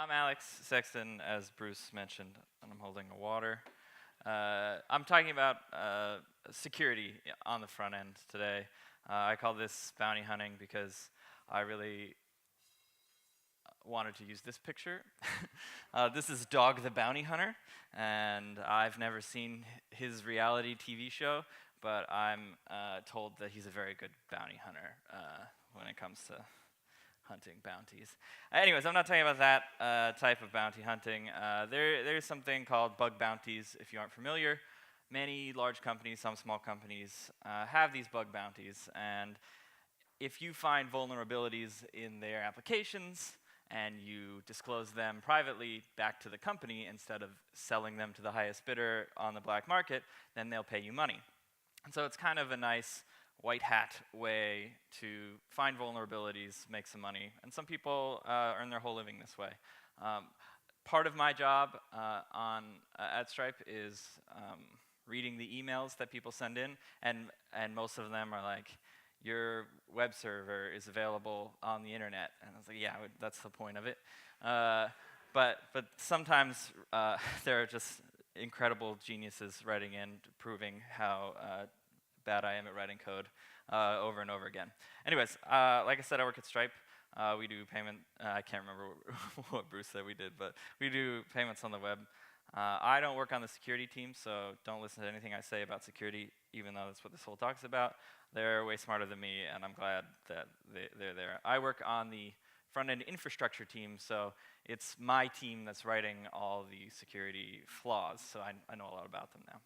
I'm Alex Sexton, as Bruce mentioned, and I'm holding a water. I'm talking about security on the front end today. I call this bounty hunting because I really wanted to use this picture. This is Dog the Bounty Hunter, and I've never seen his reality TV show, but I'm told that he's a very good bounty hunter when it comes to hunting bounties. Anyways, I'm not talking about that type of bounty hunting. There's something called bug bounties, if you aren't familiar. Many large companies, some small companies, have these bug bounties, and if you find vulnerabilities in their applications and you disclose them privately back to the company instead of selling them to the highest bidder on the black market, then they'll pay you money. And so it's kind of a nice white hat way to find vulnerabilities, make some money, and some people earn their whole living this way. Part of my job at Stripe is reading the emails that people send in, and most of them are like, your web server is available on the internet. And I was like, yeah, that's the point of it. But sometimes there are just incredible geniuses writing in, proving how bad I am at writing code over and over again. Anyways, like I said, I work at Stripe. We do payment. I can't remember what Bruce said we did, but we do payments on the web. I don't work on the security team, so don't listen to anything I say about security, even though that's what this whole talk is about. They're way smarter than me, and I'm glad that they're there. I work on the front-end infrastructure team, so it's my team that's writing all the security flaws, so I know a lot about them now.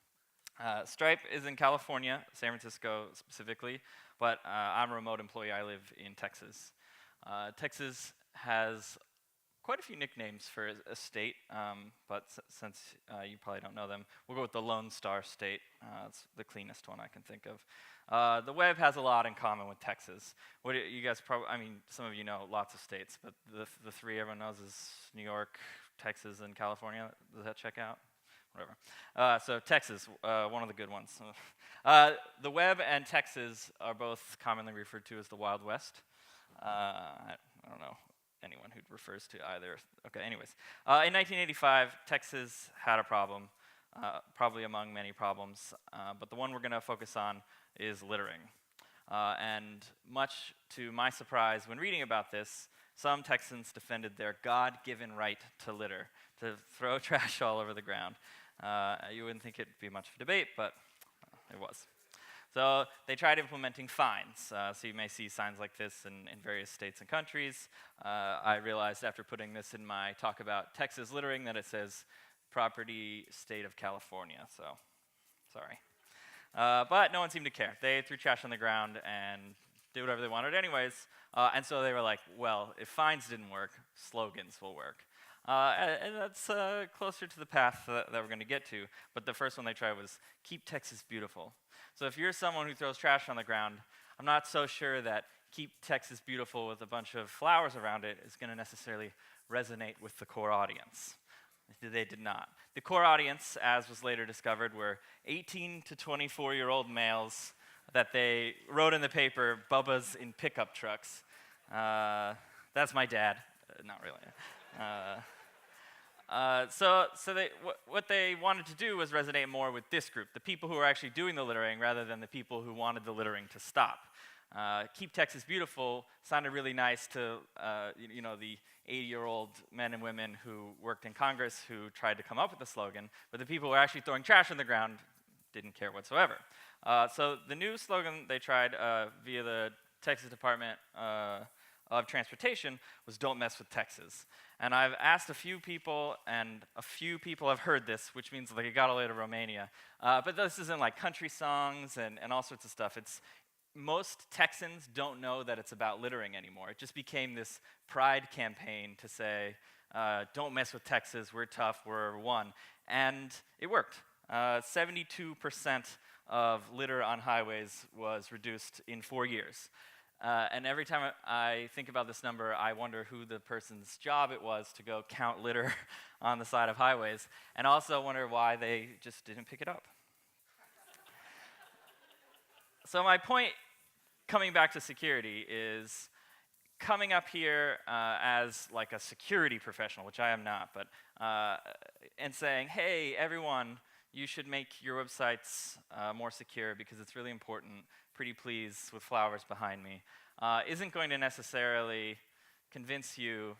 Stripe is in California, San Francisco specifically, but I'm a remote employee. I live in Texas. Texas has quite a few nicknames for a state, but since you probably don't know them, we'll go with the Lone Star State. It's the cleanest one I can think of. The web has a lot in common with Texas. What you guys probably, I mean, some of you know lots of states, but the three everyone knows is New York, Texas, and California. Does that check out? Whatever. So Texas, one of the good ones. The web and Texas are both commonly referred to as the Wild West. I don't know anyone who refers to either. Okay, anyways. In 1985, Texas had a problem, probably among many problems, but the one we're going to focus on is littering. And much to my surprise when reading about this, some Texans defended their God-given right to litter, to throw trash all over the ground. You wouldn't think it'd be much of a debate, but it was. So they tried implementing fines. So you may see signs like this in various states and countries. I realized after putting this in my talk about Texas littering that it says property state of California, so sorry. But no one seemed to care. They threw trash on the ground and did whatever they wanted anyways. And so they were like, well, if fines didn't work, slogans will work. And that's closer to the path that we're going to get to. But the first one they tried was, keep Texas beautiful. So if you're someone who throws trash on the ground, I'm not so sure that keep Texas beautiful with a bunch of flowers around it is going to necessarily resonate with the core audience. They did not. The core audience, as was later discovered, were 18 to 24-year-old males that they wrote in the paper, Bubbas in pickup trucks. That's my dad. Not really. So what they wanted to do was resonate more with this group, the people who were actually doing the littering rather than the people who wanted the littering to stop. Keep Texas beautiful sounded really nice to the 80-year-old men and women who worked in Congress who tried to come up with the slogan, but the people who were actually throwing trash on the ground didn't care whatsoever. So the new slogan they tried via the Texas Department of Transportation was "Don't mess with Texas." And I've asked a few people, and a few people have heard this, which means like it got all the way to Romania. But this isn't like country songs and all sorts of stuff. Most Texans don't know that it's about littering anymore. It just became this pride campaign to say, don't mess with Texas, we're tough, we're one. And it worked. 72% of litter on highways was reduced in 4 years. And every time I think about this number, I wonder who the person's job it was to go count litter on the side of highways, and also wonder why they just didn't pick it up. So my point, coming back to security, is coming up here as like a security professional, which I am not, but and saying, hey, everyone, you should make your websites more secure because it's really important. Pretty please with flowers behind me, isn't going to necessarily convince you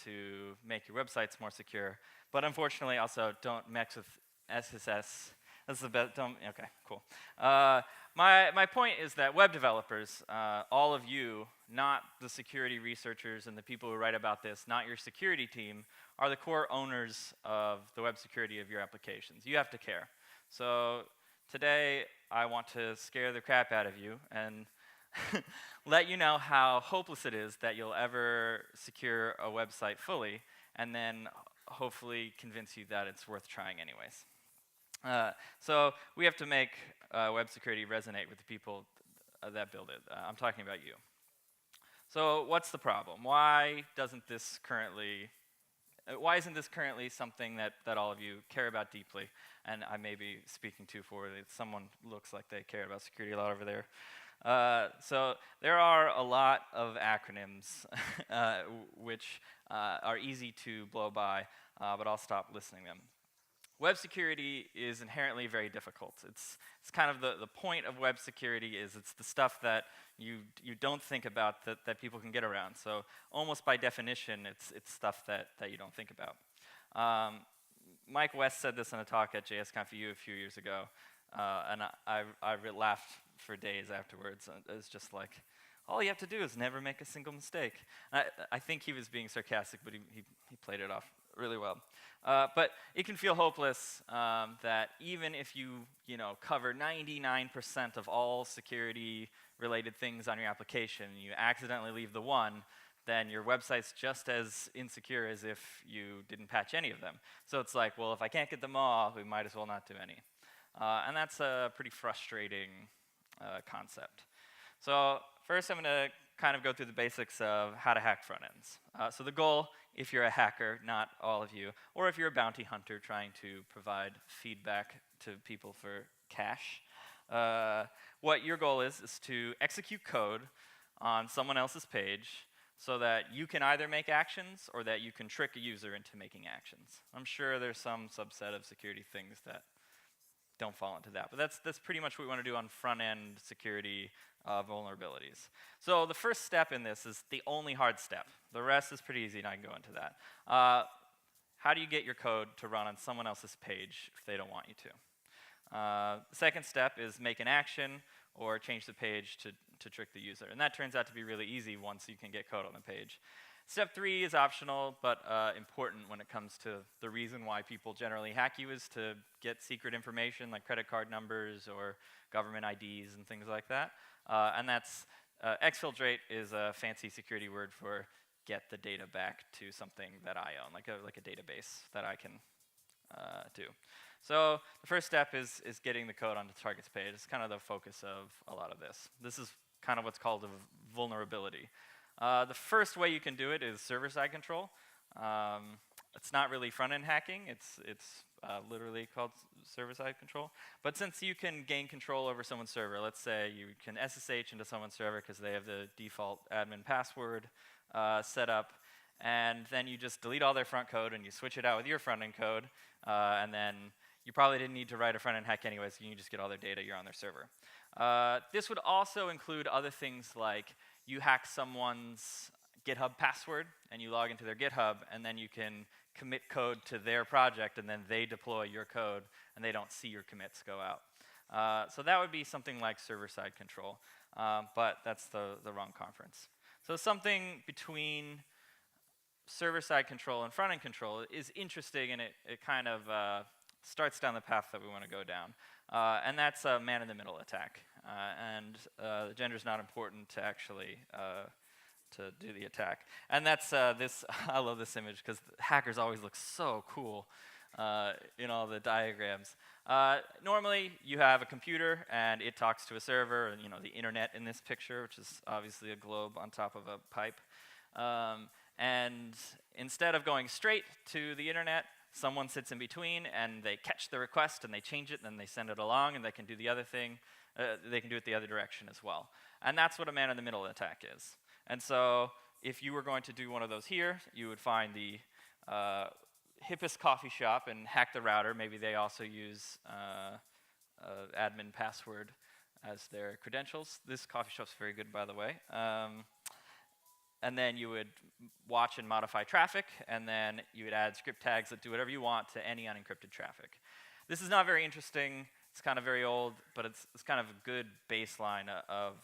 to make your websites more secure. But unfortunately, also don't mix with SSS. That's the best. Okay, cool. My point is that web developers, all of you, not the security researchers and the people who write about this, not your security team, are the core owners of the web security of your applications. You have to care. So today, I want to scare the crap out of you and let you know how hopeless it is that you'll ever secure a website fully, and then hopefully convince you that it's worth trying anyways. So we have to make web security resonate with the people that build it. I'm talking about you. So what's the problem? Why isn't this currently something that all of you care about deeply? And I may be speaking too forwardly. Someone looks like they care about security a lot over there. So there are a lot of acronyms which are easy to blow by, but I'll stop listing them. Web security is inherently very difficult. It's kind of the point of web security is it's the stuff that you don't think about that people can get around. So almost by definition, it's stuff that you don't think about. Mike West said this in a talk at JScamp a few years ago, and I laughed for days afterwards. It was just like, all you have to do is never make a single mistake. I think he was being sarcastic, but he played it off really well. But it can feel hopeless that even if you cover 99% of all security-related things on your application, you accidentally leave the one, then your website's just as insecure as if you didn't patch any of them. So it's like, well, if I can't get them all, we might as well not do any. And that's a pretty frustrating concept. So first I'm going to kind of go through the basics of how to hack front ends. So the goal, if you're a hacker, not all of you, or if you're a bounty hunter trying to provide feedback to people for cash, what your goal is to execute code on someone else's page so that you can either make actions or that you can trick a user into making actions. I'm sure there's some subset of security things that don't fall into that. But that's pretty much what we want to do on front-end security vulnerabilities. So the first step in this is the only hard step. The rest is pretty easy, and I can go into that. How do you get your code to run on someone else's page if they don't want you to? The second step is make an action or change the page to trick the user. And that turns out to be really easy once you can get code on the page. Step 3 is optional, but important when it comes to the reason why people generally hack you is to get secret information like credit card numbers or government IDs and things like that. And that's, exfiltrate is a fancy security word for get the data back to something that I own, like a database that I can do. So the first step is getting the code on the target's page. It's kind of the focus of a lot of this. This is kind of what's called a vulnerability. The first way you can do it is server-side control. It's not really front-end hacking. It's literally called server-side control. But since you can gain control over someone's server, let's say you can SSH into someone's server because they have the default admin password set up, and then you just delete all their front code and you switch it out with your front-end code, and then you probably didn't need to write a front-end hack anyway, so you can just get all their data, you're on their server. This would also include other things like you hack someone's GitHub password, and you log into their GitHub, and then you can commit code to their project, and then they deploy your code, and they don't see your commits go out. So that would be something like server-side control, but that's the wrong conference. So something between server-side control and front-end control is interesting, and it kind of starts down the path that we want to go down. And that's a man-in-the-middle attack. And the gender's not important to actually to do the attack. And that's this, I love this image because hackers always look so cool in all the diagrams. Normally, you have a computer and it talks to a server, and the internet in this picture, which is obviously a globe on top of a pipe. And instead of going straight to the internet, someone sits in between and they catch the request and they change it and then they send it along and they can do the other thing. They can do it the other direction as well. And that's what a man-in-the-middle attack is. And so if you were going to do one of those here, you would find the hippest coffee shop and hack the router. Maybe they also use admin password as their credentials. This coffee shop's very good, by the way. And then you would watch and modify traffic, and then you would add script tags that do whatever you want to any unencrypted traffic. This is not very interesting. It's kind of very old, but it's kind of a good baseline of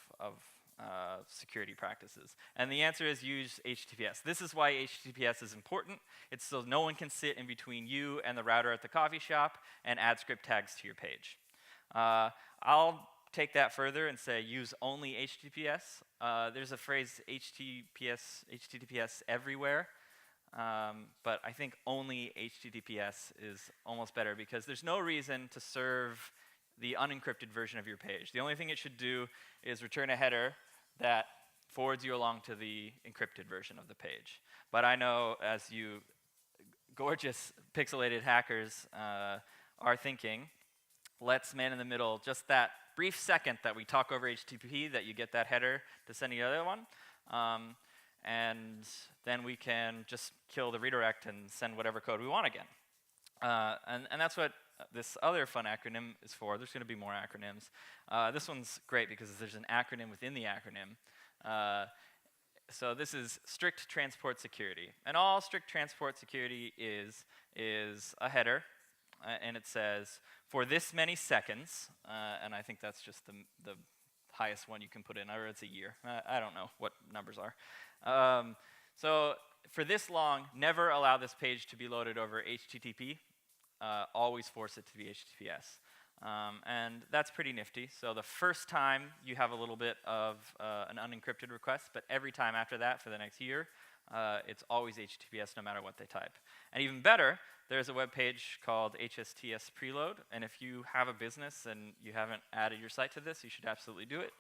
security practices. And the answer is use HTTPS. This is why HTTPS is important. It's so no one can sit in between you and the router at the coffee shop and add script tags to your page. I'll take that further and say use only HTTPS. There's a phrase HTTPS everywhere, but I think only HTTPS is almost better because there's no reason to serve the unencrypted version of your page. The only thing it should do is return a header that forwards you along to the encrypted version of the page. But I know, as you gorgeous pixelated hackers are thinking, let's man in the middle just that brief second that we talk over HTTP that you get that header to send the other one. And then we can just kill the redirect and send whatever code we want again. And that's what this other fun acronym is for. There's going to be more acronyms. This one's great because there's an acronym within the acronym. So this is strict transport security. And all strict transport security is a header, and it says, for this many seconds, and I think that's just the highest one you can put in, or it's a year. I don't know what numbers are. So for this long, never allow this page to be loaded over HTTP. Always force it to be HTTPS. And that's pretty nifty. So the first time you have a little bit of an unencrypted request, but every time after that for the next year, it's always HTTPS no matter what they type. And even better, there's a web page called HSTS Preload, and if you have a business and you haven't added your site to this, you should absolutely do it.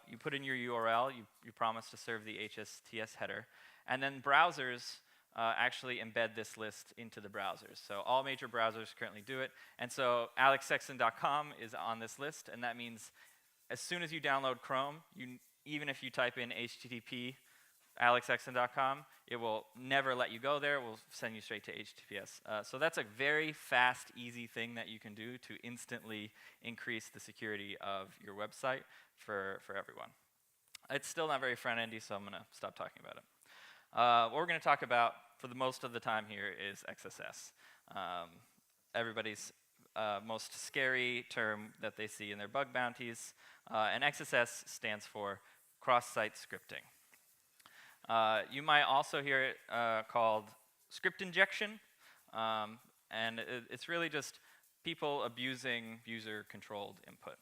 You put in your URL, you promise to serve the HSTS header, and then browsers actually embed this list into the browsers. So all major browsers currently do it, and so alexsexton.com is on this list, and that means as soon as you download Chrome, even if you type in HTTP alexsexton.com, it will never let you go there. It will send you straight to HTTPS. So that's a very fast, easy thing that you can do to instantly increase the security of your website for everyone. It's still not very front-endy, so I'm going to stop talking about it. What we're going to talk about for the most of the time here is XSS. Everybody's most scary term that they see in their bug bounties. And XSS stands for Crosssite Scripting. You might also hear it called script injection, and it's really just people abusing user-controlled input.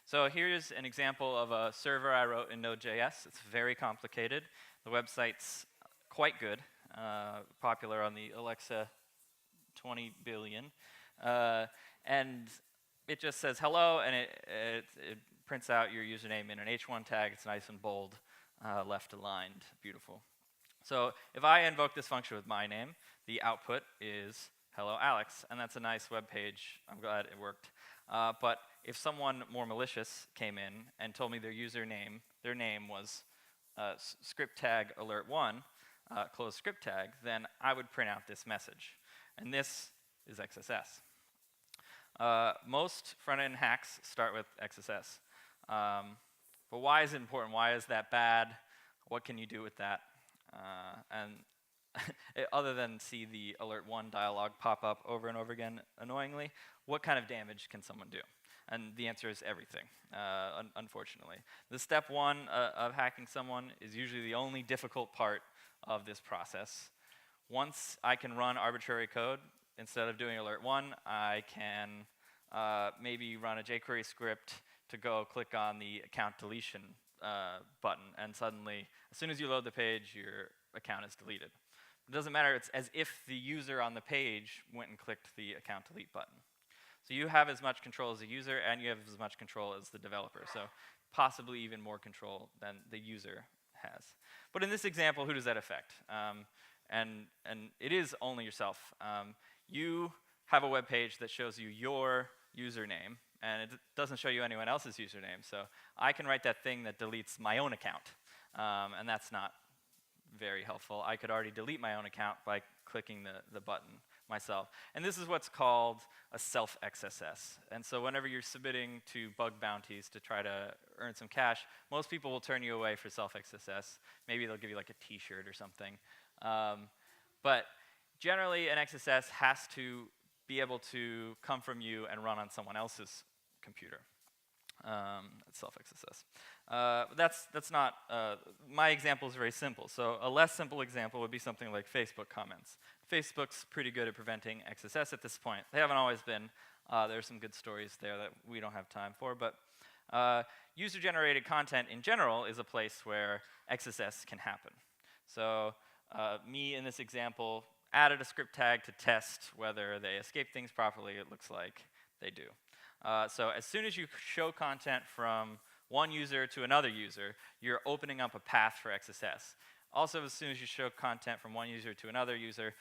So here's an example of a server I wrote in Node.js. It's very complicated. The website's quite good, popular on the Alexa 20 billion. And it just says hello, and it prints out your username in an H1 tag. It's nice and bold. Left aligned, beautiful. So if I invoke this function with my name, the output is hello Alex, and that's a nice web page. I'm glad it worked. But if someone more malicious came in and told me their name was script tag alert1, close script tag, then I would print out this message. And this is XSS. Most front-end hacks start with XSS. But why is it important? Why is that bad? What can you do with that? And other than see the alert1 dialog pop up over and over again annoyingly, what kind of damage can someone do? And the answer is everything, unfortunately. The step one of hacking someone is usually the only difficult part of this process. Once I can run arbitrary code, instead of doing alert1, I can maybe run a jQuery script to go click on the account deletion button, and suddenly, as soon as you load the page, your account is deleted. It doesn't matter, it's as if the user on the page went and clicked the account delete button. So you have as much control as the user, and you have as much control as the developer, so possibly even more control than the user has. But in this example, who does that affect? And it is only yourself. You have a web page that shows you your username, and it doesn't show you anyone else's username. So I can write that thing that deletes my own account. And that's not very helpful. I could already delete my own account by clicking the button myself. And this is what's called a self-XSS. And so whenever you're submitting to bug bounties to try to earn some cash, most people will turn you away for self-XSS. Maybe they'll give you like a t-shirt or something. But generally, an XSS has to be able to come from you and run on someone else's computer. It's self-XSS. That's not, my example is very simple. So a less simple example would be something like Facebook comments. Facebook's pretty good at preventing XSS at this point. They haven't always been. There's some good stories there that we don't have time for, but user-generated content in general is a place where XSS can happen. So me in this example added a script tag to test whether they escape things properly. It looks like they do. So as soon as you show content from one user to another user, you're opening up a path for XSS. Also, as soon as you show content from one user to another user,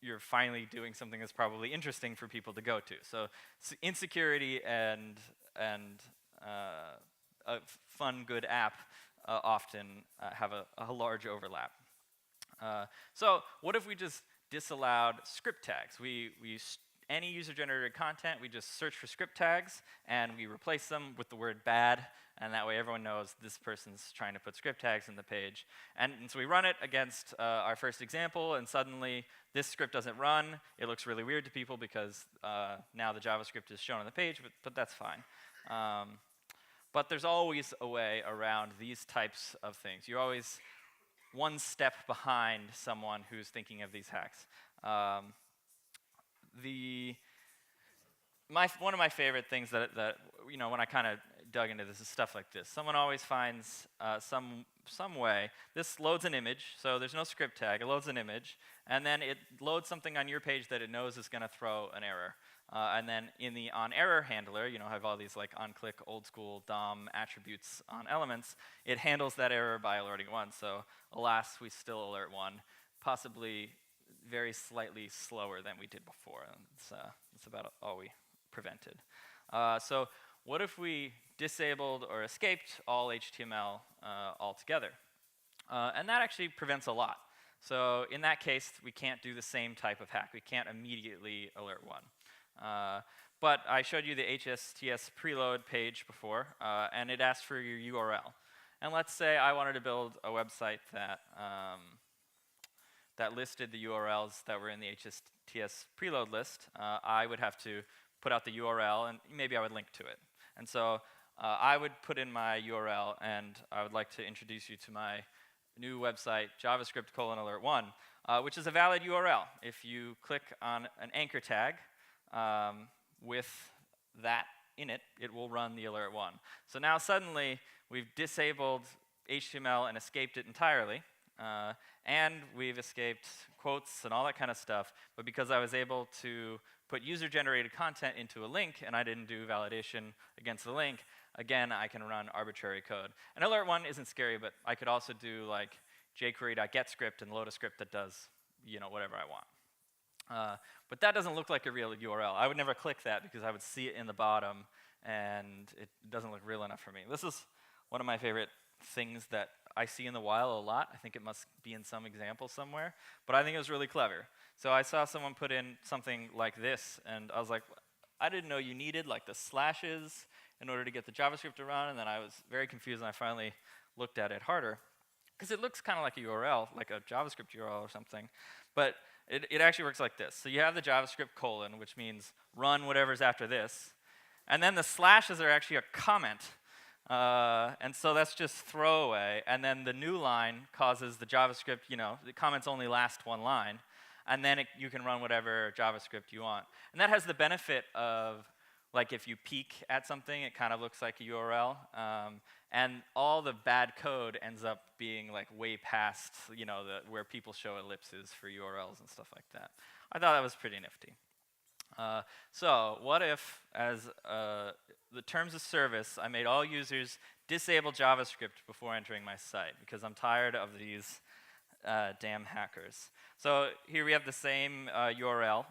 you're finally doing something that's probably interesting for people to go to. So insecurity and a fun, good app often have a large overlap. So what if we just disallowed script tags? Any user-generated content, we just search for script tags, and we replace them with the word bad, and that way everyone knows this person's trying to put script tags in the page. And so we run it against our first example, and suddenly this script doesn't run. It looks really weird to people because now the JavaScript is shown on the page, but that's fine. But there's always a way around these types of things. You're always one step behind someone who's thinking of these hacks. One of my favorite things that when I kind of dug into this is stuff like this. Someone always finds some way. This loads an image, so there's no script tag. It loads an image, and then it loads something on your page that it knows is going to throw an error. And then in the onError handler, have all these like onClick old school DOM attributes on elements. It handles that error by alerting one. So alas, we still alert one, possibly very slightly slower than we did before. It's about all we prevented. So what if we disabled or escaped all HTML altogether? And that actually prevents a lot. So in that case, we can't do the same type of hack. We can't immediately alert one. But I showed you the HSTS preload page before, and it asked for your URL. And let's say I wanted to build a website that listed the URLs that were in the HSTS preload list. I would have to put out the URL, and maybe I would link to it. And so I would put in my URL, and I would like to introduce you to my new website, JavaScript:alert1, which is a valid URL. If you click on an anchor tag with that in it, it will run the alert1. So now suddenly we've disabled HTML and escaped it entirely. And we've escaped quotes and all that kind of stuff, but because I was able to put user-generated content into a link and I didn't do validation against the link, again, I can run arbitrary code. And alert1 isn't scary, but I could also do like jQuery.getScript and load a script that does whatever I want. But that doesn't look like a real URL. I would never click that because I would see it in the bottom, and it doesn't look real enough for me. This is one of my favorite things that I see in the wild a lot. I think it must be in some example somewhere, but I think it was really clever. So I saw someone put in something like this, and I was like, I didn't know you needed like the slashes in order to get the JavaScript to run, and then I was very confused, and I finally looked at it harder, because it looks kind of like a URL, like a JavaScript URL or something, but it actually works like this. So you have the JavaScript colon, which means run whatever's after this, and then the slashes are actually a comment. And so that's just throwaway, and then the new line causes the JavaScript, the comments only last one line, and then you can run whatever JavaScript you want. And that has the benefit of, like, if you peek at something, it kind of looks like a URL, and all the bad code ends up being like way past, where people show ellipses for URLs and stuff like that. I thought that was pretty nifty. So what if, as the terms of service, I made all users disable JavaScript before entering my site, because I'm tired of these damn hackers. So here we have the same URL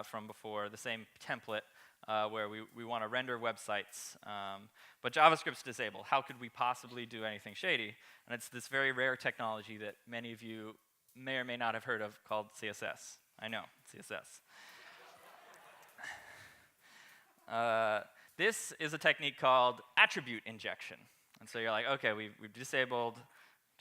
from before, the same template, where we want to render websites, but JavaScript's disabled. How could we possibly do anything shady? And it's this very rare technology that many of you may or may not have heard of called CSS. I know, CSS. This is a technique called attribute injection. And so you're like, okay, we've disabled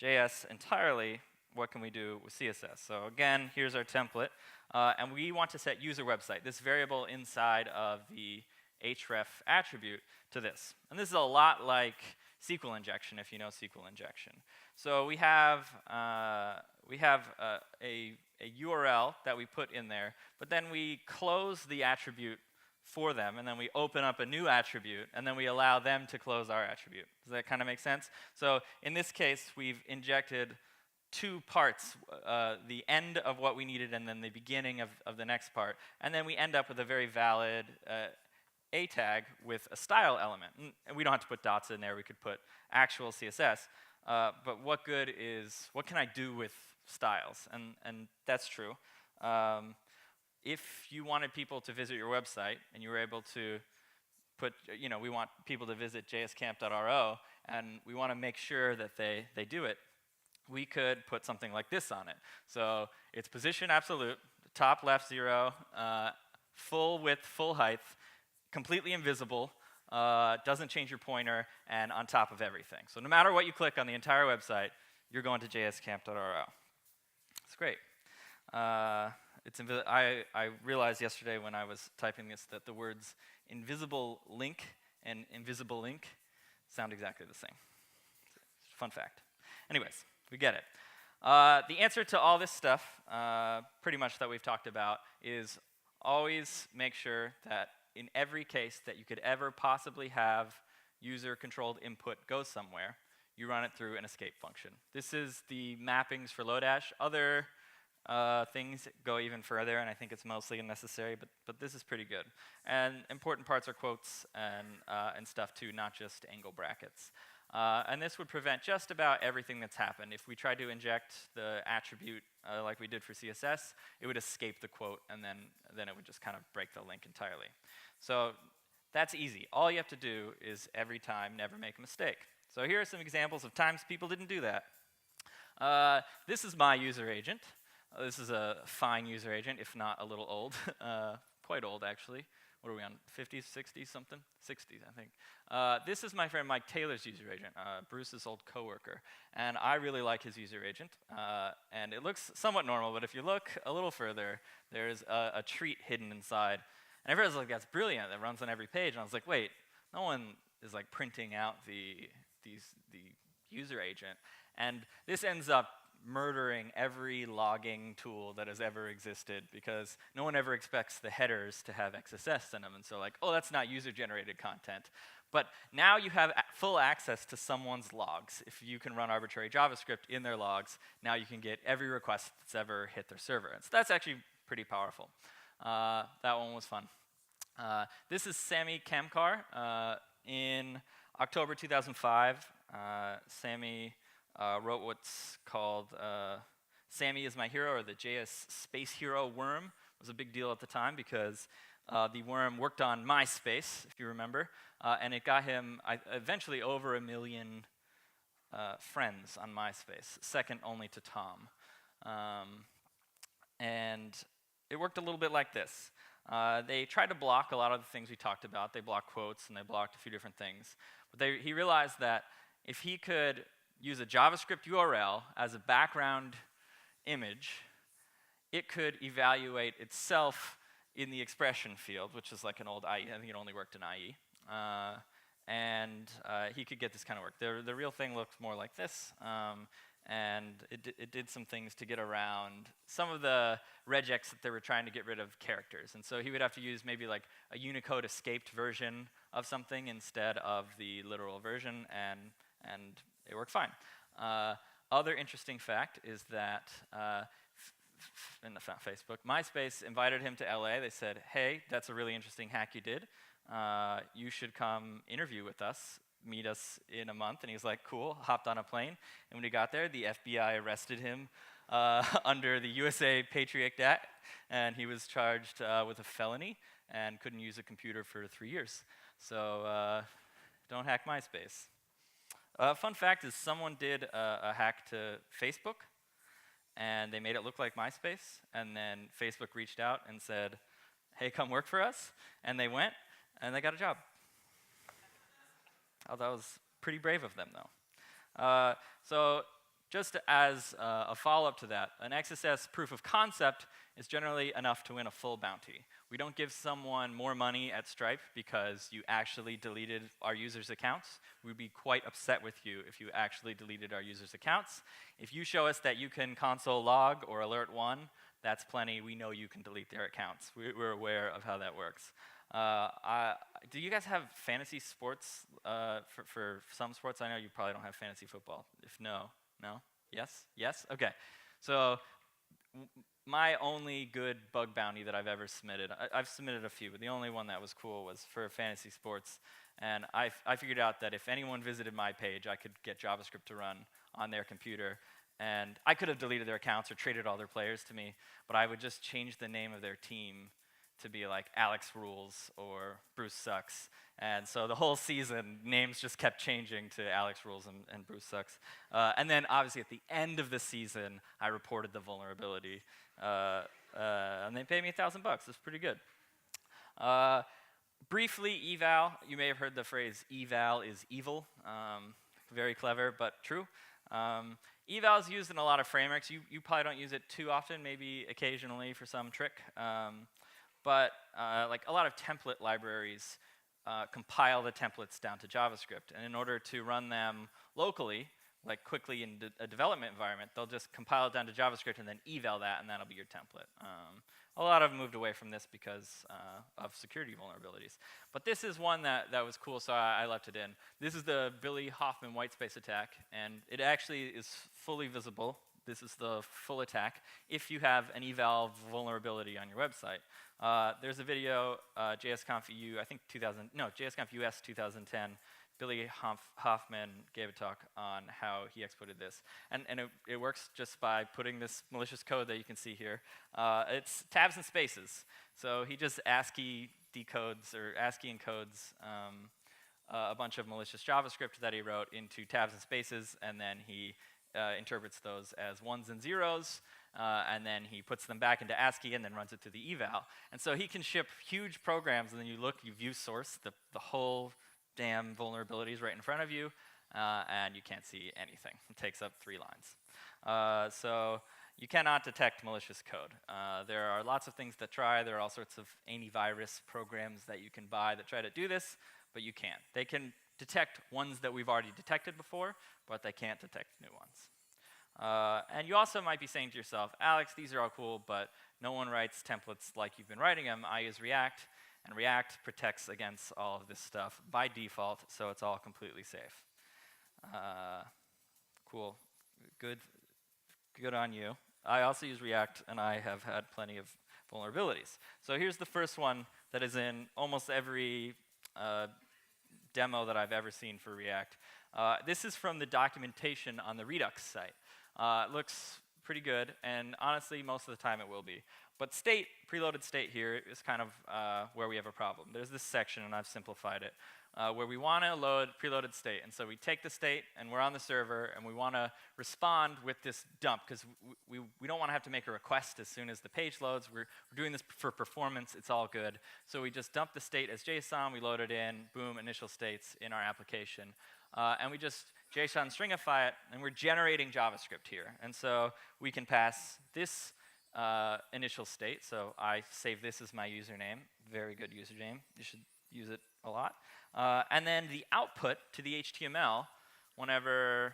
JS entirely. What can we do with CSS? So again, here's our template. And we want to set user website, this variable inside of the href attribute, to this. And this is a lot like SQL injection, if you know SQL injection. So we have a URL that we put in there, but then we close the attribute for them, and then we open up a new attribute, and then we allow them to close our attribute. Does that kind of make sense? So in this case, we've injected two parts, the end of what we needed and then the beginning of the next part, and then we end up with a very valid a tag with a style element. And we don't have to put dots in there, we could put actual CSS, but what good is, what can I do with styles? And that's true. If you wanted people to visit your website and you were able to put, we want people to visit JScamp.ro, and we want to make sure that they do it, we could put something like this on it. So it's position absolute, top left 0, full width, full height, completely invisible, doesn't change your pointer, and on top of everything. So no matter what you click on the entire website, you're going to JScamp.ro. It's great. I realized yesterday when I was typing this that the words invisible link and invisible link sound exactly the same. Fun fact. Anyways, we get it. The answer to all this stuff, pretty much that we've talked about, is always make sure that in every case that you could ever possibly have user-controlled input go somewhere, you run it through an escape function. This is the mappings for Lodash. Other things go even further, and I think it's mostly unnecessary, but this is pretty good. And important parts are quotes and stuff too, not just angle brackets. And this would prevent just about everything that's happened. If we tried to inject the attribute like we did for CSS, it would escape the quote, and then it would just kind of break the link entirely. So that's easy. All you have to do is every time never make a mistake. So here are some examples of times people didn't do that. This is my user agent. This is a fine user agent, if not a little old. Quite old, actually. What are we on, 50s, 60s, something? 60s, I think. This is my friend Mike Taylor's user agent, Bruce's old coworker. And I really like his user agent. And it looks somewhat normal, but if you look a little further, there's a treat hidden inside. And everyone's like, that's brilliant, that runs on every page. And I was like, wait, no one is like printing out the user agent. And this ends up murdering every logging tool that has ever existed, because no one ever expects the headers to have XSS in them. And so like, oh, that's not user-generated content. But now you have full access to someone's logs. If you can run arbitrary JavaScript in their logs, now you can get every request that's ever hit their server. And so that's actually pretty powerful. That one was fun. This is Sammy Kamkar. In October 2005, Sammy wrote what's called Sammy is My Hero, or the JS Space Hero worm. It was a big deal at the time because the worm worked on MySpace, if you remember, and it got him eventually over 1 million friends on MySpace, second only to Tom. And it worked a little bit like this. They tried to block a lot of the things we talked about. They blocked quotes, and they blocked a few different things. But he realized that if he could use a JavaScript URL as a background image, it could evaluate itself in the expression field, which is like an old IE. I think it only worked in IE. And he could get this kind of work. The real thing looks more like this. And it did some things to get around some of the regex that they were trying to get rid of characters. And so he would have to use maybe like a Unicode escaped version of something instead of the literal version, and it worked fine. Other interesting fact is that in the Facebook, MySpace invited him to LA. They said, hey, that's a really interesting hack you did. You should come interview with us, meet us in a month. And he was like, cool, hopped on a plane. And when he got there, the FBI arrested him under the USA Patriot Act, and he was charged with a felony. and couldn't use a computer for 3 years. So don't hack MySpace. Fun fact is someone did a hack to Facebook, and they made it look like MySpace, and then Facebook reached out and said, hey, come work for us, and they went, and they got a job. Oh, that was pretty brave of them, though. So just as a follow-up to that, an XSS proof of concept is generally enough to win a full bounty. We don't give someone more money at Stripe because you actually deleted our users' accounts. We'd be quite upset with you if you actually deleted our users' accounts. If you show us that you can console log or alert one, that's plenty. We know you can delete their accounts. We're aware of how that works. Do you guys have fantasy sports for some sports? I know you probably don't have fantasy football. If no? Yes? Yes? Okay. So my only good bug bounty that I've ever submitted, I've submitted a few, but the only one that was cool was for fantasy sports. And I figured out that if anyone visited my page, I could get JavaScript to run on their computer. And I could have deleted their accounts or traded all their players to me, but I would just change the name of their team to be like Alex Rules or Bruce Sucks. And so the whole season, names just kept changing to Alex Rules and Bruce Sucks. And then obviously at the end of the season, I reported the vulnerability. And they paid me $1,000 bucks. It's pretty good. Briefly, eval. You may have heard the phrase eval is evil. Very clever, but true. Eval is used in a lot of frameworks. You probably don't use it too often, maybe occasionally for some trick. But like a lot of template libraries compile the templates down to JavaScript. And in order to run them locally, like quickly in a development environment, they'll just compile it down to JavaScript and then eval that, and that'll be your template. A lot of them moved away from this because of security vulnerabilities. But this is one that was cool, so I left it in. This is the Billy Hoffman whitespace attack, and it actually is fully visible. This is the full attack if you have an eval vulnerability on your website. There's a video, JScamp JScamp US 2010. Billy Hoffman gave a talk on how he exploited this. And it works just by putting this malicious code that you can see here. It's tabs and spaces. So he just ASCII decodes or ASCII encodes a bunch of malicious JavaScript that he wrote into tabs and spaces, and then he interprets those as ones and zeros, and then he puts them back into ASCII and then runs it through the eval. And so he can ship huge programs, and then you view source, the whole damn vulnerabilities right in front of you, and you can't see anything. It takes up 3 lines. So you cannot detect malicious code. There are lots of things that try. There are all sorts of antivirus programs that you can buy that try to do this, but you can't. They can detect ones that we've already detected before, but they can't detect new ones. And you also might be saying to yourself, Alex, these are all cool, but no one writes templates like you've been writing them. I use React. And React protects against all of this stuff by default, so it's all completely safe. Cool. Good on you. I also use React, and I have had plenty of vulnerabilities. So here's the first one that is in almost every demo that I've ever seen for React. This is from the documentation on the Redux site. It looks pretty good, and honestly, most of the time it will be. But state, preloaded state here is kind of where we have a problem. There's this section, and I've simplified it, where we want to load preloaded state. And so we take the state, and we're on the server, and we want to respond with this dump, because we don't want to have to make a request as soon as the page loads. We're doing this for performance. It's all good. So we just dump the state as JSON. We load it in. Boom, initial states in our application. And we just JSON stringify it, and we're generating JavaScript here. And so we can pass this initial state. So I save this as my username. Very good username. You should use it a lot. And then the output to the HTML, whenever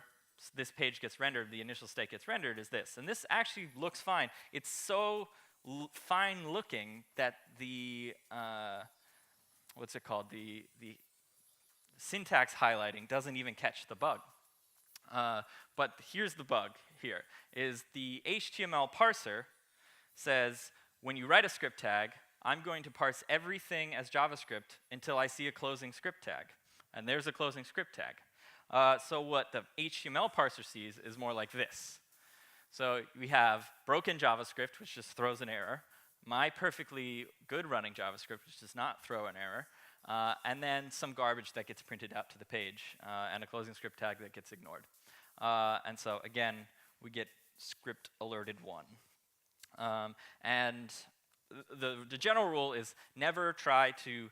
this page gets rendered, the initial state gets rendered, is this. And this actually looks fine. It's so fine looking that the, what's it called? The syntax highlighting doesn't even catch the bug. But here's the bug here, is the HTML parser says, when you write a script tag, I'm going to parse everything as JavaScript until I see a closing script tag. And there's a closing script tag. So what the HTML parser sees is more like this. So we have broken JavaScript, which just throws an error. my perfectly good running JavaScript, which does not throw an error, and then some garbage that gets printed out to the page, and a closing script tag that gets ignored. And so again, we get script alerted 1. And the general rule is never try to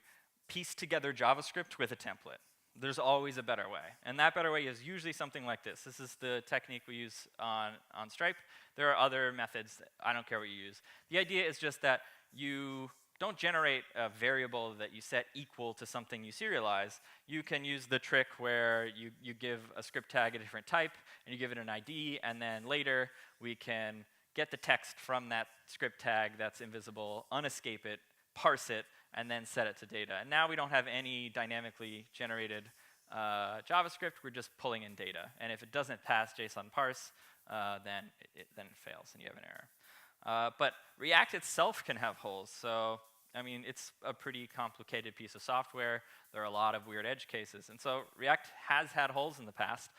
piece together JavaScript with a template. There's always a better way. And that better way is usually something like this. This is the technique we use on Stripe. There are other methods. I don't care what you use. The idea is just that you don't generate a variable that you set equal to something you serialize. You can use the trick where you give a script tag a different type, and you give it an ID, and then later we can get the text from that script tag that's invisible, unescape it, parse it, and then set it to data. And now we don't have any dynamically generated JavaScript. We're just pulling in data. And if it doesn't pass JSON parse, then it fails and you have an error. But React itself can have holes. So, I mean, it's a pretty complicated piece of software. There are a lot of weird edge cases. And so React has had holes in the past.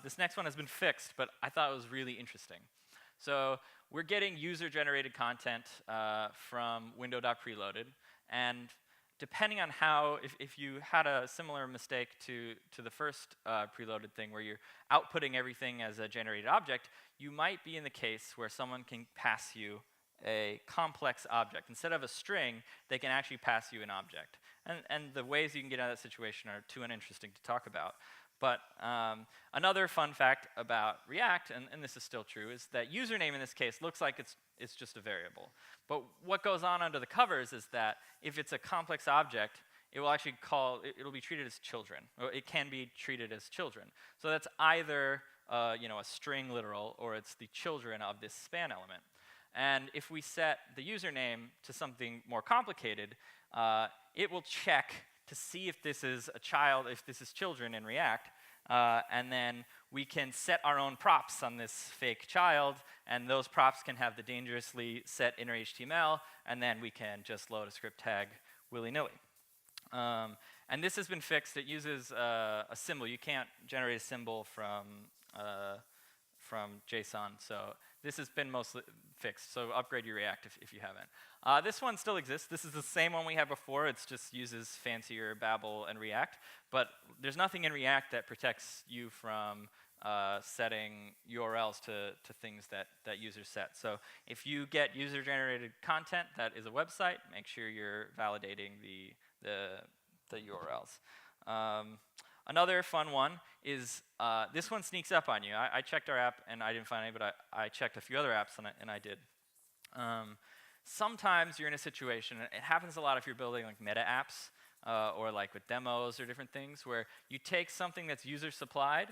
This next one has been fixed, but I thought it was really interesting. So we're getting user-generated content from window.preloaded. And depending on how, if you had a similar mistake to the first preloaded thing where you're outputting everything as a generated object, you might be in the case where someone can pass you a complex object. Instead of a string, they can actually pass you an object. And the ways you can get out of that situation are too uninteresting to talk about. But another fun fact about React, and this is still true, is that username in this case looks like it's just a variable. But what goes on under the covers is that if it's a complex object, it will actually it'll be treated as children. Or it can be treated as children. So that's either a string literal, or it's the children of this span element. And if we set the username to something more complicated, it will check to see if this is a child, if this is children in React, and then we can set our own props on this fake child, and those props can have the dangerously set inner HTML, and then we can just load a script tag willy-nilly. And this has been fixed. It uses a symbol. You can't generate a symbol from JSON, so this has been mostly fixed, so upgrade your React if you haven't. This one still exists. This is the same one we had before. It just uses fancier Babel and React, but there's nothing in React that protects you from setting URLs to things that users set. So if you get user-generated content that is a website, make sure you're validating the URLs. Another fun one is, this one sneaks up on you. I checked our app and I didn't find any, but I checked a few other apps and I did. Sometimes you're in a situation, and it happens a lot if you're building like meta apps, or like with demos or different things, where you take something that's user supplied,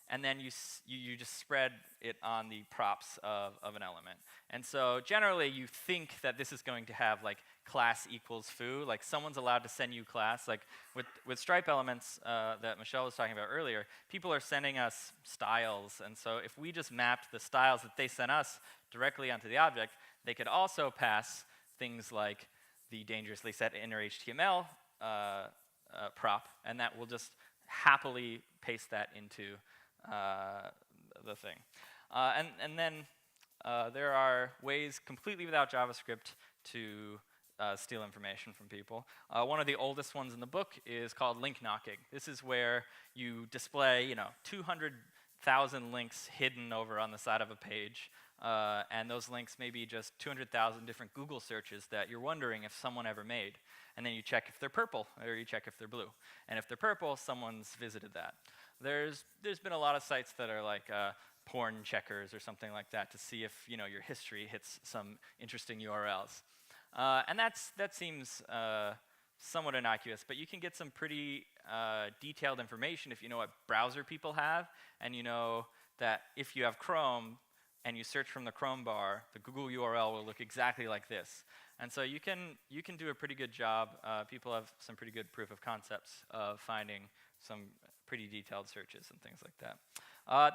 and then you just spread it on the props of an element. And so generally you think that this is going to have like class equals foo, like someone's allowed to send you class. Like with Stripe elements that Michelle was talking about earlier, people are sending us styles, and so if we just mapped the styles that they sent us directly onto the object, they could also pass things like the dangerously set inner HTML prop, and that will just happily paste that into the thing. And then there are ways completely without JavaScript to steal information from people. One of the oldest ones in the book is called link knocking. This is where you display 200,000 links hidden over on the side of a page, and those links may be just 200,000 different Google searches that you're wondering if someone ever made. And then you check if they're purple, or you check if they're blue. And if they're purple, someone's visited that. There's been a lot of sites that are like porn checkers or something like that to see if your history hits some interesting URLs. And that seems somewhat innocuous, but you can get some pretty detailed information if you know what browser people have, and you know that if you have Chrome and you search from the Chrome bar, the Google URL will look exactly like this. And so you can do a pretty good job. People have some pretty good proof of concepts of finding some pretty detailed searches and things like that.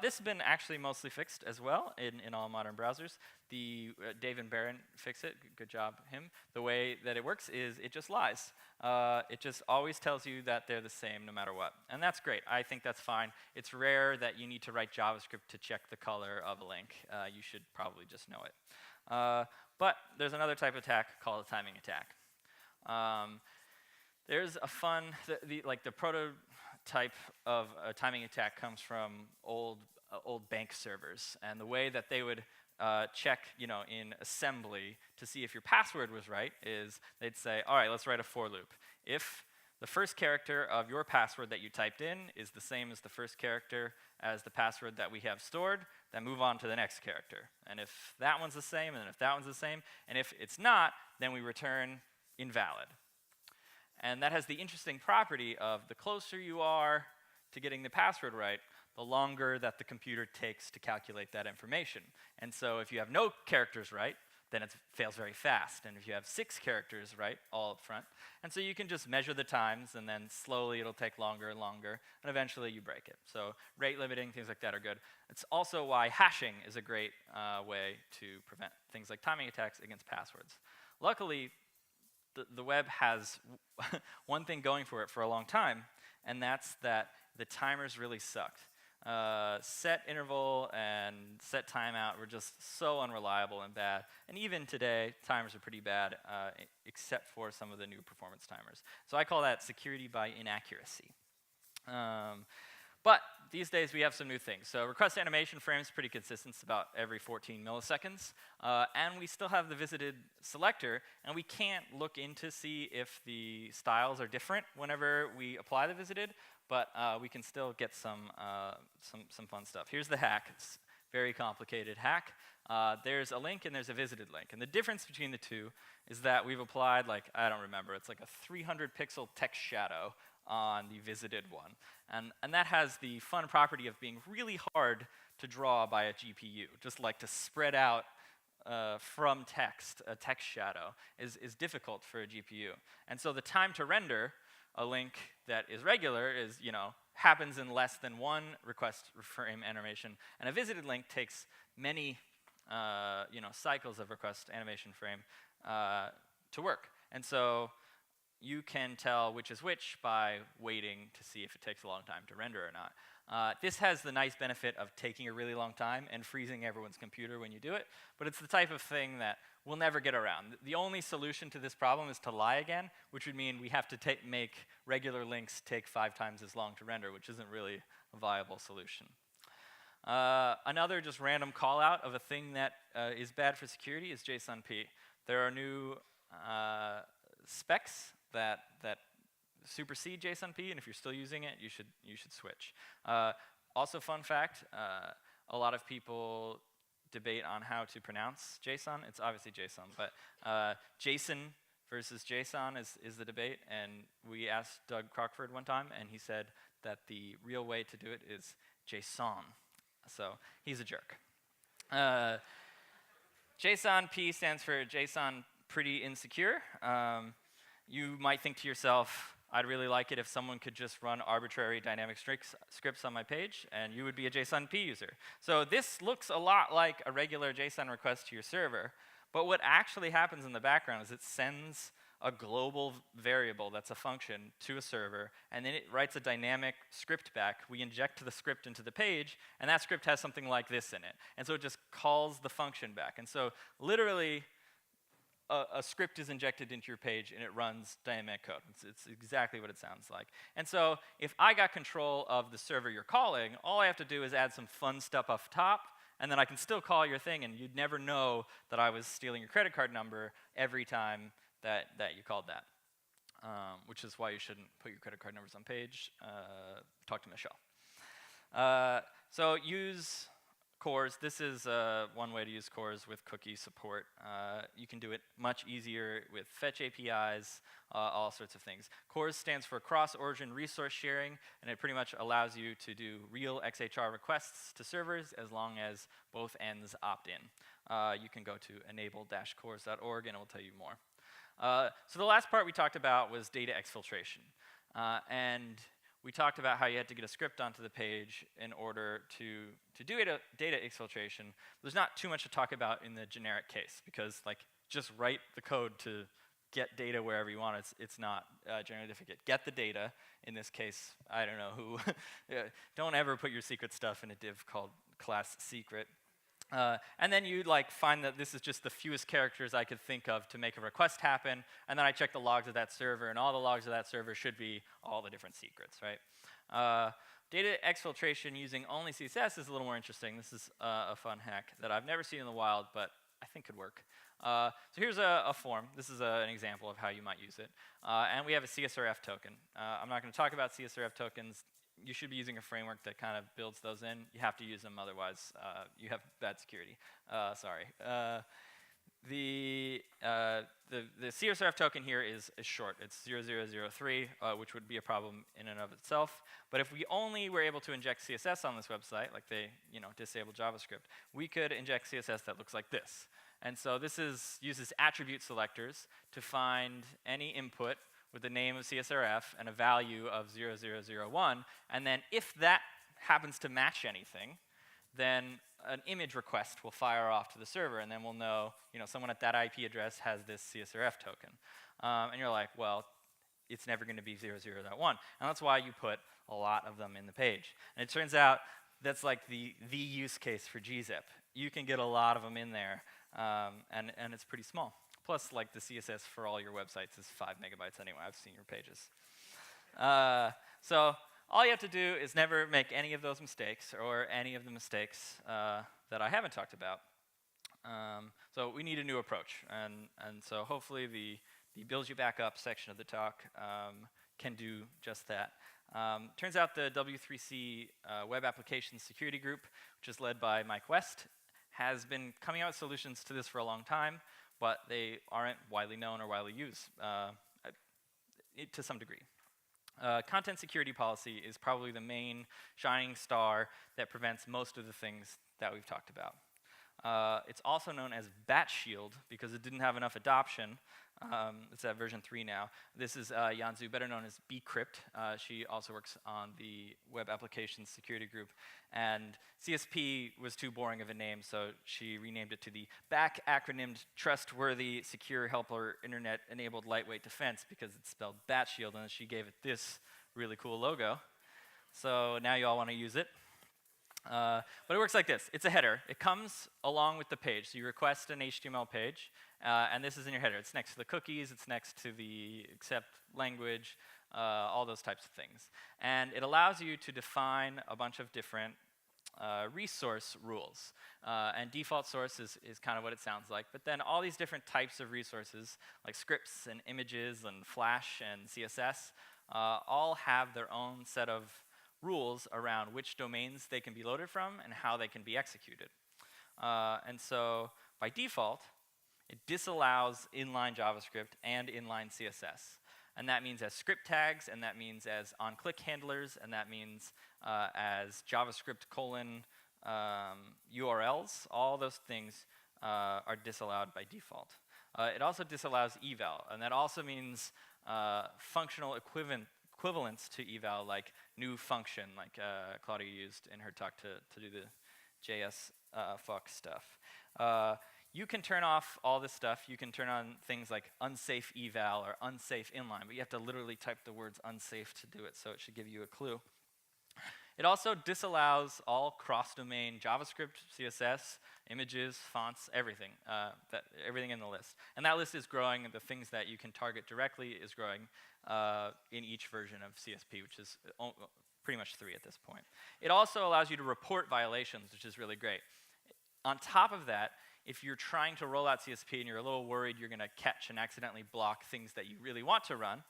This has been actually mostly fixed as well in all modern browsers. Dave and Barron fix it. Good job, him. The way that it works is it just lies. It just always tells you that they're the same no matter what. And that's great. I think that's fine. It's rare that you need to write JavaScript to check the color of a link. You should probably just know it. But there's another type of attack called a timing attack. There's a fun, the prototype of a timing attack comes from old bank servers, and the way that they would check, in assembly to see if your password was right is they'd say, all right, let's write a for loop. If the first character of your password that you typed in is the same as the first character as the password that we have stored, then move on to the next character. And if that one's the same, and if that one's the same, and if it's not, then we return invalid. And that has the interesting property of the closer you are to getting the password right, the longer that the computer takes to calculate that information. And so if you have no characters right, then it fails very fast. And if you have 6 characters right, all up front, and so you can just measure the times, and then slowly it'll take longer and longer, and eventually you break it. So rate limiting, things like that are good. It's also why hashing is a great way to prevent things like timing attacks against passwords. Luckily, the web has one thing going for it for a long time, and that's that the timers really sucked. Set interval and set timeout were just so unreliable and bad. And even today, timers are pretty bad, except for some of the new performance timers. So I call that security by inaccuracy. But these days, we have some new things. So request animation frame is pretty consistent. It's about every 14 milliseconds. And we still have the visited selector, and we can't look in to see if the styles are different whenever we apply the visited, but we can still get some fun stuff. Here's the hack. It's a very complicated hack. There's a link and there's a visited link. And the difference between the two is that we've applied, I don't remember, it's like a 300 pixel text shadow on the visited one. And that has the fun property of being really hard to draw by a GPU. Just like to spread out from text, a text shadow, is difficult for a GPU. And so the time to render a link that is regular is, happens in less than 1 request frame animation. And a visited link takes many, cycles of request animation frame to work. And so you can tell which is which by waiting to see if it takes a long time to render or not. This has the nice benefit of taking a really long time and freezing everyone's computer when you do it, but it's the type of thing that we'll never get around. The only solution to this problem is to lie again, which would mean we have to make regular links take 5 times as long to render, which isn't really a viable solution. Another just random call out of a thing that is bad for security is JSONP. There are new specs that supersede JSONP, and if you're still using it, you should switch. Also, fun fact, a lot of people debate on how to pronounce JSON. It's obviously JSON, but JSON versus JSON is the debate, and we asked Doug Crockford one time, and he said that the real way to do it is JSON. So he's a jerk. JSONP stands for JSON Pretty Insecure. You might think to yourself, I'd really like it if someone could just run arbitrary dynamic scripts on my page, and you would be a JSONP user. So this looks a lot like a regular JSON request to your server, but what actually happens in the background is it sends a global variable that's a function to a server, and then it writes a dynamic script back. We inject the script into the page, and that script has something like this in it. And so it just calls the function back. And so literally, a script is injected into your page, and it runs dynamic code. It's exactly what it sounds like. And so if I got control of the server you're calling, all I have to do is add some fun stuff up top, and then I can still call your thing, and you'd never know that I was stealing your credit card number every time that you called that, which is why you shouldn't put your credit card numbers on page. Talk to Michelle. So use cores. This is one way to use cores with cookie support. You can do it much easier with fetch APIs, all sorts of things. Cores stands for cross-origin resource sharing, and it pretty much allows you to do real XHR requests to servers as long as both ends opt in. You can go to enable-cores.org, and it will tell you more. So the last part we talked about was data exfiltration. And we talked about how you had to get a script onto the page in order to do data exfiltration. There's not too much to talk about in the generic case, because just write the code to get data wherever you want. It's not generally difficult. Get the data. In this case, I don't know who. Don't ever put your secret stuff in a div called class secret. And then you like find that this is just the fewest characters I could think of to make a request happen, and then I check the logs of that server, and all the logs of that server should be all the different secrets, right? Data exfiltration using only CSS is a little more interesting. This is a fun hack that I've never seen in the wild, but I think could work. So here's a form. This is an example of how you might use it. And we have a CSRF token. I'm not going to talk about CSRF tokens. You should be using a framework that kind of builds those in. You have to use them, otherwise you have bad security. Sorry. The CSRF token here is short. It's 0003, which would be a problem in and of itself. But if we only were able to inject CSS on this website, like they disable JavaScript, we could inject CSS that looks like this. And so this uses attribute selectors to find any input with the name of CSRF and a value of 0001. And then if that happens to match anything, then an image request will fire off to the server, and then we'll know, someone at that IP address has this CSRF token. And you're like, well, it's never going to be 0001. And that's why you put a lot of them in the page. And it turns out that's like the use case for gzip. You can get a lot of them in there, and it's pretty small. Plus, like, the CSS for all your websites is 5 megabytes anyway. I've seen your pages. So all you have to do is never make any of those mistakes, or any of the mistakes that I haven't talked about. So we need a new approach. And so hopefully the builds you back up section of the talk can do just that. Turns out the W3C Web Application Security Group, which is led by Mike West, has been coming out with solutions to this for a long time, but they aren't widely known or widely used to some degree. Content security policy is probably the main shining star that prevents most of the things that we've talked about. It's also known as Bat Shield because it didn't have enough adoption. It's at version 3 now. This is Yanzu, better known as Bcrypt. She also works on the Web Application Security Group. And CSP was too boring of a name, so she renamed it to the back acronymed Trustworthy Secure Helper Internet-Enabled Lightweight Defense because it's spelled Bat Shield, and she gave it this really cool logo. So now you all want to use it. But it works like this. It's a header. It comes along with the page. So you request an HTML page, and this is in your header. It's next to the cookies. It's next to the accept language, all those types of things. And it allows you to define a bunch of different resource rules. And default source is kind of what it sounds like. But then all these different types of resources, like scripts and images and Flash and CSS, all have their own set of rules around which domains they can be loaded from and how they can be executed. And so by default, it disallows inline JavaScript and inline CSS. And that means as script tags, and that means as on-click handlers, and that means as JavaScript : URLs. All those things are disallowed by default. It also disallows eval, and that also means functional equivalents to eval, like new function, like Claudia used in her talk to do the JSONP stuff. You can turn off all this stuff. You can turn on things like unsafe eval or unsafe inline, but you have to literally type the words unsafe to do it, so it should give you a clue. It also disallows all cross-domain JavaScript, CSS, images, fonts, everything, everything in the list. And that list is growing, and the things that you can target directly is growing in each version of CSP, which is pretty much 3 at this point. It also allows you to report violations, which is really great. On top of that, if you're trying to roll out CSP and you're a little worried you're going to catch and accidentally block things that you really want to run,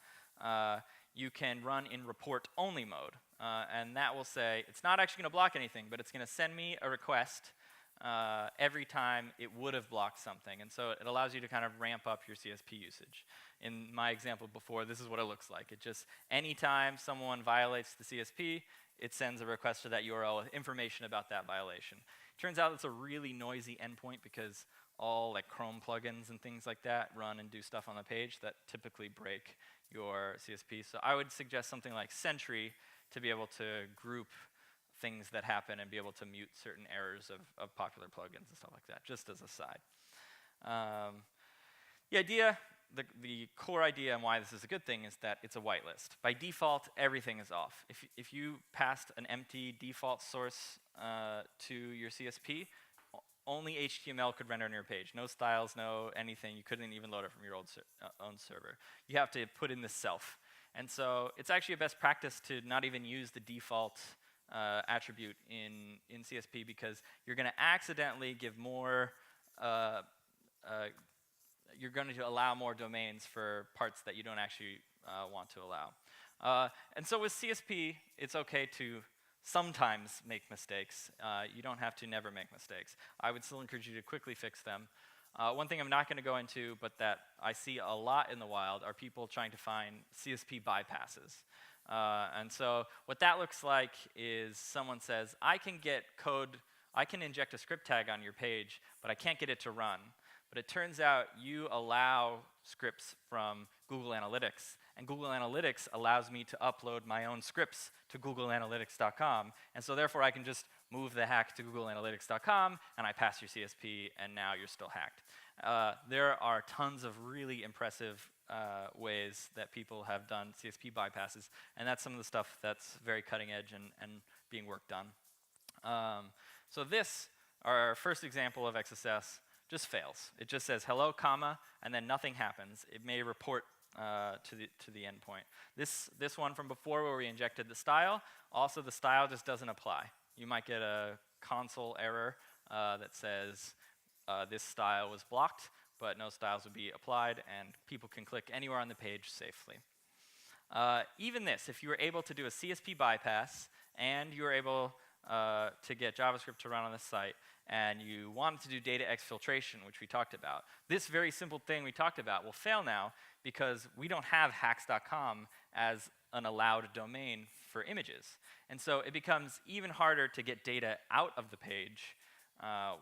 you can run in report-only mode. And that will say, it's not actually going to block anything, but it's going to send me a request every time it would have blocked something. And so it allows you to kind of ramp up your CSP usage. In my example before, this is what it looks like. It just, anytime someone violates the CSP, it sends a request to that URL with information about that violation. Turns out it's a really noisy endpoint because all like Chrome plugins and things like that run and do stuff on the page that typically break your CSP. So I would suggest something like Sentry to be able to group things that happen and be able to mute certain errors of popular plugins and stuff like that, just as a side. The core idea and why this is a good thing is that it's a whitelist. By default, everything is off. If you passed an empty default source to your CSP, only HTML could render on your page. No styles, no anything. You couldn't even load it from your own server. You have to put in the self. And so it's actually a best practice to not even use the default attribute in CSP, because you're going to accidentally give more, you're going to allow more domains for parts that you don't actually want to allow. And so with CSP, it's okay to sometimes make mistakes. You don't have to never make mistakes. I would still encourage you to quickly fix them. One thing I'm not going to go into, but that I see a lot in the wild, are people trying to find CSP bypasses. And so what that looks like is someone says, I can get code, I can inject a script tag on your page, but I can't get it to run. But it turns out you allow scripts from Google Analytics, and Google Analytics allows me to upload my own scripts to googleanalytics.com, and so therefore I can just move the hack to googleanalytics.com, and I pass your CSP, and now you're still hacked. There are tons of really impressive ways that people have done CSP bypasses, and that's some of the stuff that's very cutting edge and being worked on. So this, our first example of XSS, just fails. It just says hello, comma, and then nothing happens. It may report to the endpoint. This one from before, where we injected the style, also the style just doesn't apply. You might get a console error that says this style was blocked, but no styles would be applied, and people can click anywhere on the page safely. Even this, if you were able to do a CSP bypass and you were able to get JavaScript to run on the site, and you wanted to do data exfiltration, which we talked about, this very simple thing we talked about will fail now because we don't have hacks.com as an allowed domain for images. And so it becomes even harder to get data out of the page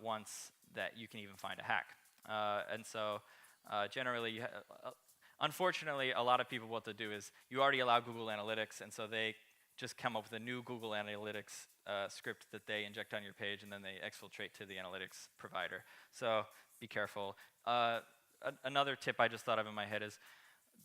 once that you can even find a hack. And so generally, unfortunately, a lot of people, what they do is you already allow Google Analytics, and so they just come up with a new Google Analytics script that they inject on your page, and then they exfiltrate to the analytics provider. So be careful. Another tip I just thought of in my head is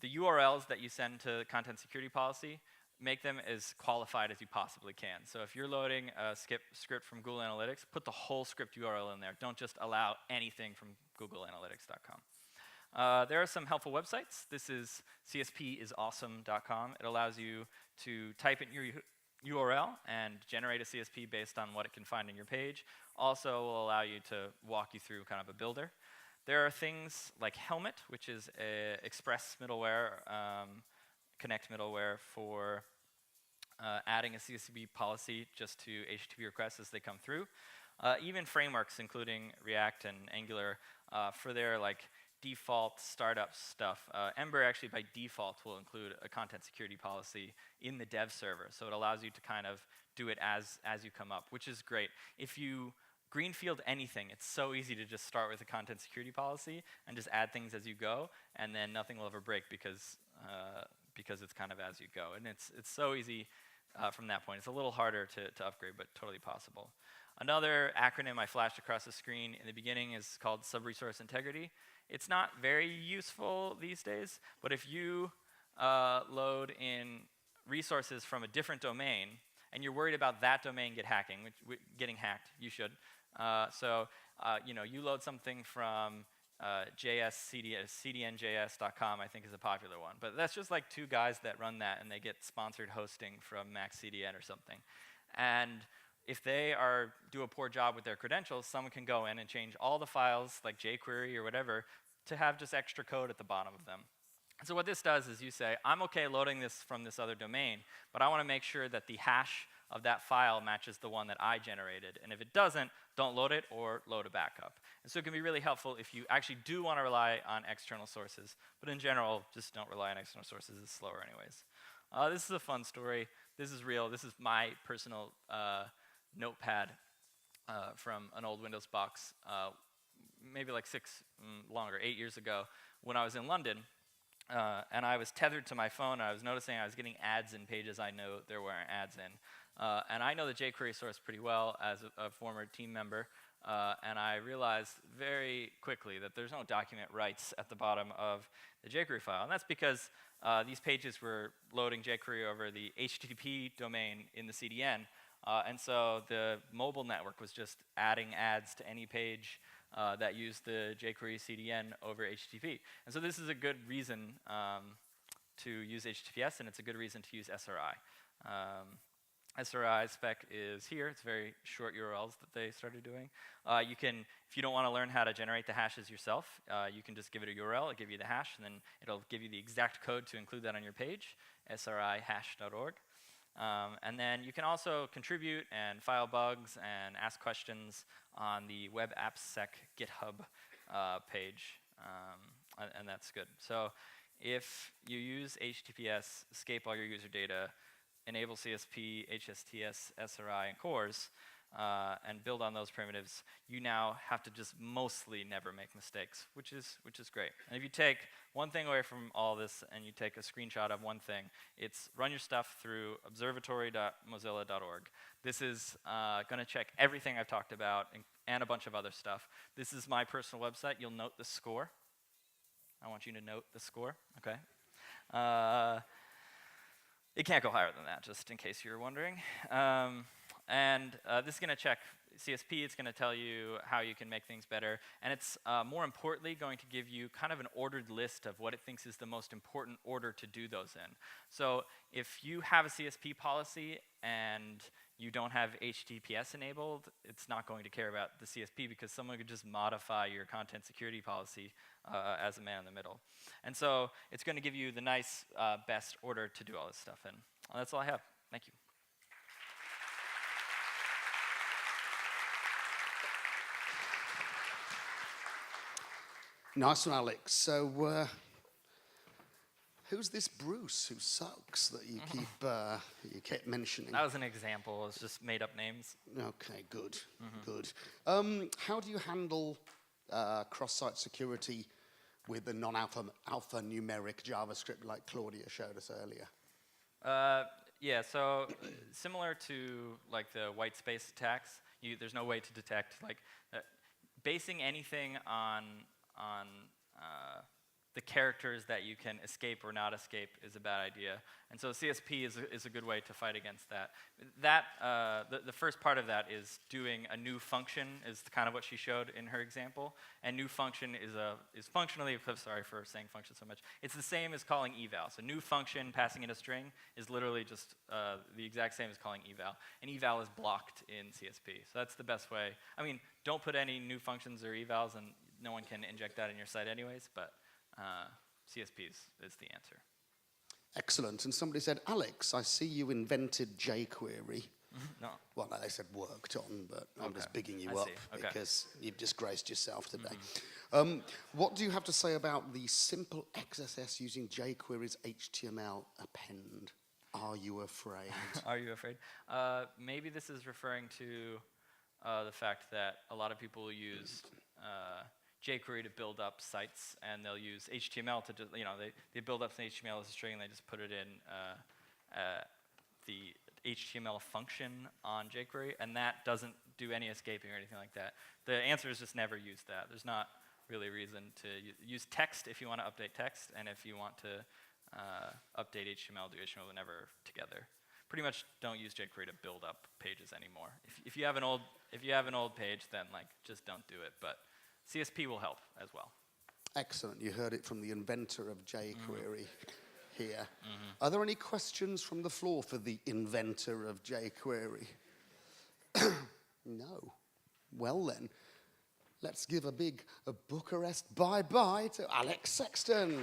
the URLs that you send to content security policy, make them as qualified as you possibly can. So if you're loading a script from Google Analytics, put the whole script URL in there. Don't just allow anything from googleanalytics.com. There are some helpful websites. This is cspisawesome.com. It allows you to type in your URL and generate a CSP based on what it can find in your page. Also will allow you to walk you through kind of a builder. There are things like Helmet, which is a Express middleware, Connect middleware for adding a CSP policy just to HTTP requests as they come through. Even frameworks, including React and Angular, for their default startup stuff. Ember actually by default will include a content security policy in the dev server, so it allows you to kind of do it as you come up, which is great. If you greenfield anything, it's so easy to just start with a content security policy and just add things as you go, and then nothing will ever break because it's kind of as you go. And it's so easy from that point. It's a little harder to upgrade, but totally possible. Another acronym I flashed across the screen in the beginning is called sub-resource integrity. It's not very useful these days, but if you load in resources from a different domain, and you're worried about that domain getting hacked, you should. You load something from CDNJS.com, I think is a popular one. But that's just like two guys that run that, and they get sponsored hosting from MaxCDN or something. And if they do a poor job with their credentials, someone can go in and change all the files, like jQuery or whatever, to have just extra code at the bottom of them. And so what this does is you say, I'm okay loading this from this other domain, but I want to make sure that the hash of that file matches the one that I generated. And if it doesn't, don't load it or load a backup. And so it can be really helpful if you actually do want to rely on external sources. But in general, just don't rely on external sources. It's slower anyways. This is a fun story. This is real. This is my personal notepad from an old Windows box, maybe like 8 years ago, when I was in London. And I was tethered to my phone, and I was noticing I was getting ads in pages I know there weren't ads in. And I know the jQuery source pretty well as a former team member, and I realized very quickly that there's no document rights at the bottom of the jQuery file. And that's because these pages were loading jQuery over the HTTP domain in the CDN, And so the mobile network was just adding ads to any page that used the jQuery CDN over HTTP. And so this is a good reason to use HTTPS, and it's a good reason to use SRI. SRI spec is here. It's very short URLs that they started doing. You can, if you don't want to learn how to generate the hashes yourself, you can just give it a URL, it'll give you the hash, and then it'll give you the exact code to include that on your page, srihash.org. And then you can also contribute and file bugs and ask questions on the Web AppSec GitHub page, and that's good. So if you use HTTPS, escape all your user data, enable CSP, HSTS, SRI, and CORS, and build on those primitives, you now have to just mostly never make mistakes, which is great. And if you take one thing away from all this and you take a screenshot of one thing, it's run your stuff through observatory.mozilla.org. This is going to check everything I've talked about and a bunch of other stuff. This is my personal website. You'll note the score. I want you to note the score, okay? It can't go higher than that, just in case you were wondering. This is going to check CSP. It's going to tell you how you can make things better. And it's, more importantly, going to give you kind of an ordered list of what it thinks is the most important order to do those in. So if you have a CSP policy and you don't have HTTPS enabled, it's not going to care about the CSP because someone could just modify your content security policy as a man in the middle. And so it's going to give you the nice best order to do all this stuff in. Well, that's all I have. Thank you. Nice one, Alex. So, who's this Bruce who sucks that you keep mentioning? That was an example. It's just made up names. Okay, good, good. How do you handle cross-site security with the non-alphanumeric JavaScript like Claudia showed us earlier? Yeah, so similar to like the white space attacks, there's no way to detect basing anything on the characters that you can escape or not escape is a bad idea. And so CSP is a good way to fight against that. The first part of that is doing a new function is kind of what she showed in her example. And new function is functionally, sorry for saying function so much, it's the same as calling eval. So new function passing in a string is literally just the exact same as calling eval. And eval is blocked in CSP. So that's the best way. I mean, don't put any new functions or evals, and no one can inject that in your site anyways, but CSP is the answer. Excellent. And somebody said, Alex, I see you invented jQuery. No. Well, no, they said worked on, but I'm just bigging you up because you've disgraced yourself today. What do you have to say about the simple XSS using jQuery's HTML append? Are you afraid? Are you afraid? Maybe this is referring to the fact that a lot of people use jQuery to build up sites, and they'll use HTML to just, they build up some HTML as a string, and they just put it in the HTML function on jQuery, and that doesn't do any escaping or anything like that. The answer is just never use that. There's not really a reason to use text if you want to update text, and if you want to update HTML, do HTML whenever together. Pretty much don't use jQuery to build up pages anymore. If you have an old page, then just don't do it. But CSP will help as well. Excellent. You heard it from the inventor of jQuery here. Are there any questions from the floor for the inventor of jQuery? No. Well then, let's give a big Bucharest bye-bye to Alex Sexton.